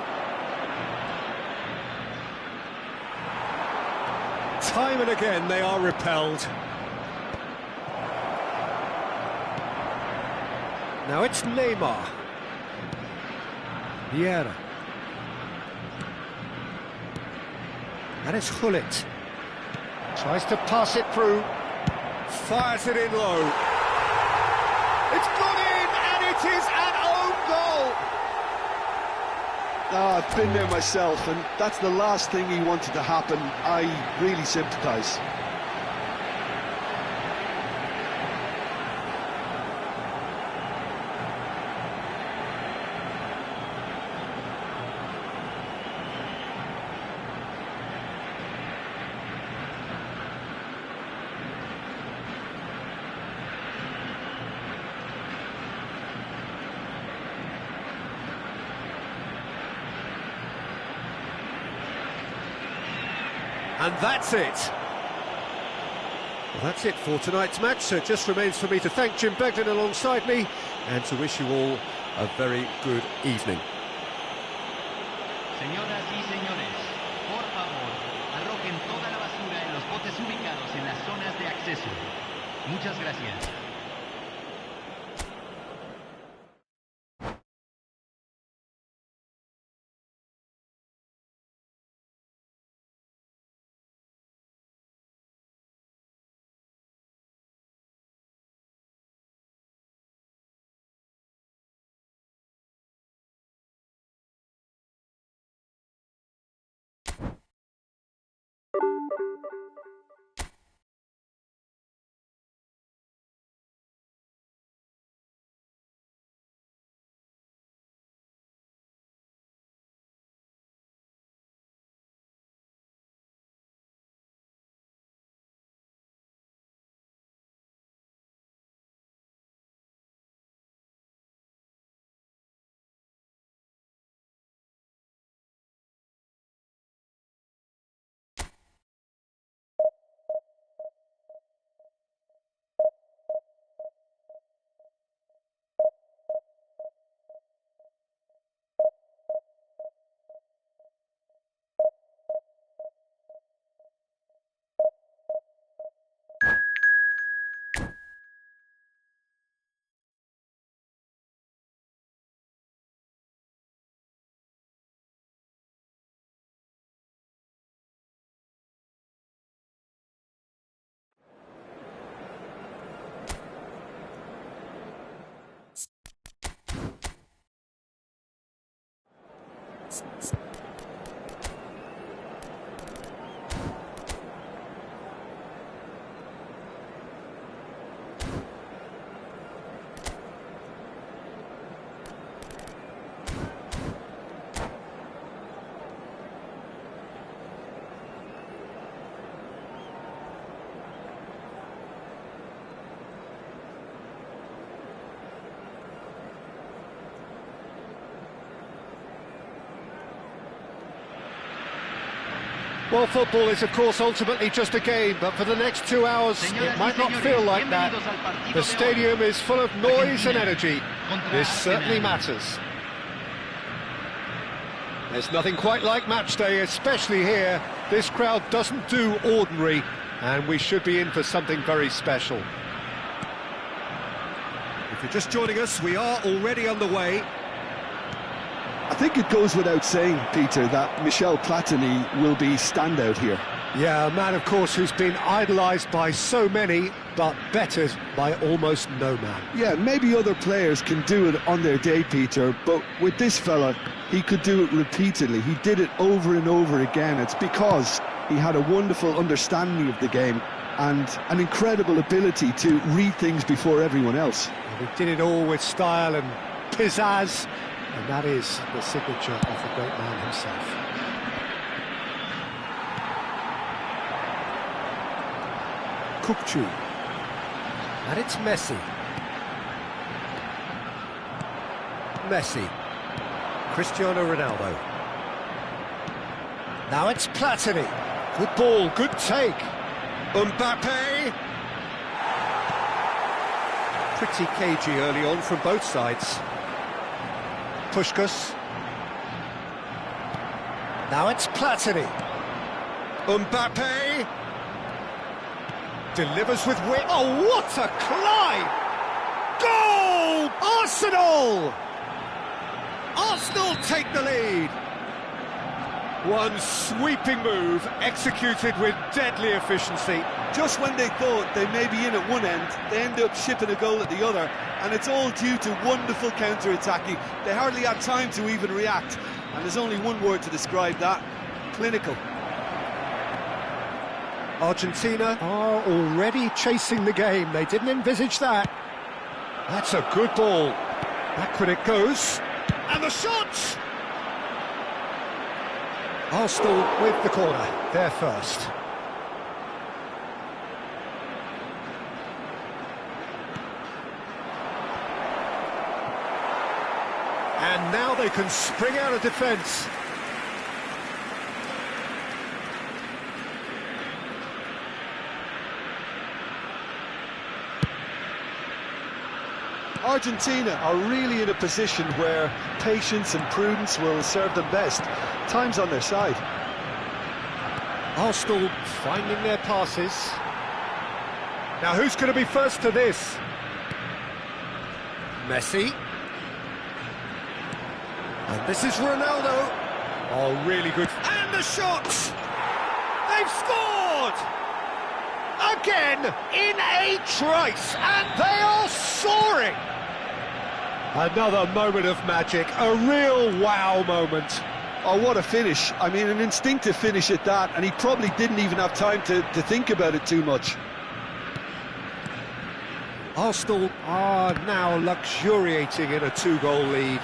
Time and again they are repelled. Now it's Neymar. Vieira. And it's Hullet. Tries to pass it through. Fires it in low. It's gone in, and it is an own goal! I've been there myself, and that's the last thing he wanted to happen. I really sympathise. And that's it. Well, that's it for tonight's match, so it just remains for me to thank Jim Beglin alongside me and to wish you all a very good evening. Señoras y señores, por favor, arrojen toda la basura en los botes ubicados en las zonas de acceso. Muchas gracias. Well, football is, of course, ultimately just a game, but for the next 2 hours, it might not feel like that. The stadium is full of noise and energy. This certainly matters. There's nothing quite like match day, especially here. This crowd doesn't do ordinary, and we should be in for something very special. If you're just joining us, we are already underway. I think it goes without saying, Peter, that Michel Platini will be standout here. Yeah, a man, of course, who's been idolised by so many, but bettered by almost no man. Yeah, maybe other players can do it on their day, Peter, but with this fella, he could do it repeatedly. He did it over and over again. It's because he had a wonderful understanding of the game and an incredible ability to read things before everyone else. And he did it all with style and pizzazz. And that is the signature of the great man himself. Kukcu. And it's Messi. Messi. Cristiano Ronaldo. Now it's Platini. Good ball, good take. Mbappe. Pretty cagey early on from both sides. Puskás. Now it's Platini. Mbappe. Delivers with wit. Oh, what a climb! Goal! Arsenal! Arsenal take the lead. One sweeping move, executed with deadly efficiency. Just when they thought they may be in at one end, they end up shipping a goal at the other, and it's all due to wonderful counter-attacking. They hardly had time to even react, and there's only one word to describe that: clinical. Argentina are already chasing the game. They didn't envisage that. That's a good ball. Backward it goes. And the shot! Arsenal with the corner. They're first. And now they can spring out of defence. Argentina are really in a position where patience and prudence will serve them best. Time's on their side. Arsenal finding their passes. Now who's going to be first to this? Messi. And this is Ronaldo. Oh, really good. And the shot! They've scored! Again, in a trice, and they are soaring! Another moment of magic, a real wow moment. Oh, what a finish. I mean, an instinctive finish at that, and he probably didn't even have time to think about it too much. Arsenal are now luxuriating in a 2-goal lead.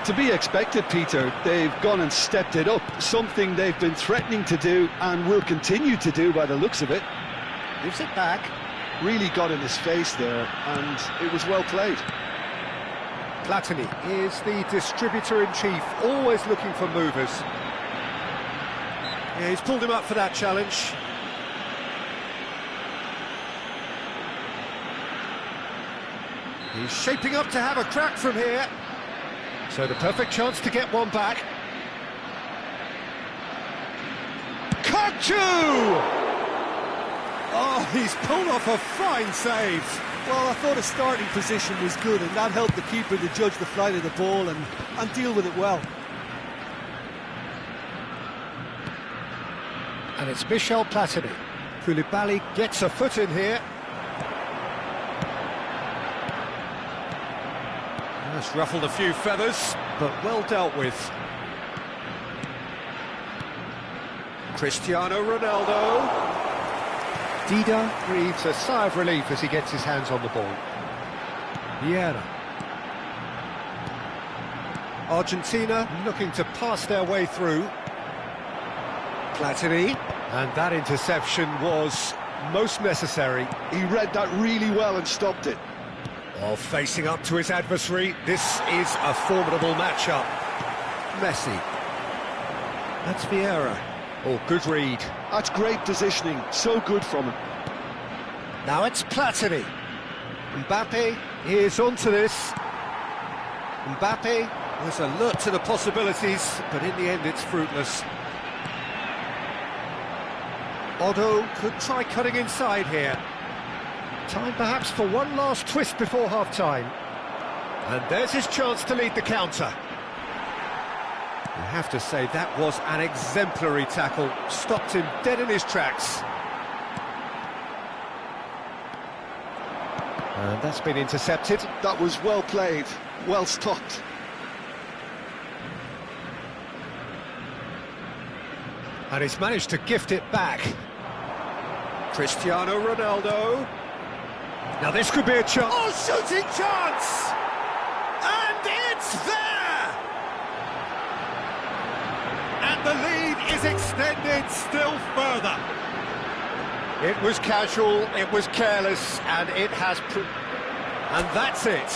To be expected, Peter. They've gone and stepped it up, something they've been threatening to do and will continue to do by the looks of it. Gives it back. Really got in his face there, and it was well played. Platini is the distributor-in-chief, always looking for movers. Yeah, he's pulled him up for that challenge. He's shaping up to have a crack from here. So the perfect chance to get one back. Kukcu! Oh, he's pulled off a fine save. Well, I thought his starting position was good, and that helped the keeper to judge the flight of the ball and deal with it well. And it's Michel Platini. 쿨리발리 gets a foot in here. That's ruffled a few feathers, but well dealt with. Cristiano Ronaldo. Dida breathes a sigh of relief as he gets his hands on the ball. Vieira. Argentina looking to pass their way through. Platini. And that interception was most necessary. He read that really well and stopped it. While facing up to his adversary, this is a formidable matchup. Messi. That's Vieira. Oh, good read. That's great positioning, so good from him. Now it's Platini. Mbappe is onto this. Mbappe was alert to the possibilities, but in the end it's fruitless. Otto could try cutting inside here. Time perhaps for one last twist before half-time. And there's his chance to lead the counter. You have to say that was an exemplary tackle. Stopped him dead in his tracks. And that's been intercepted. That was well played, well stopped. And he's managed to gift it back. Cristiano Ronaldo. Now this could be a chance. Oh, shooting chance! And it's there! And the lead is extended still further. It was casual, it was careless, and it has... And that's it.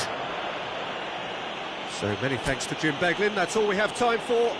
So many thanks to Jim Beglin. That's all we have time for.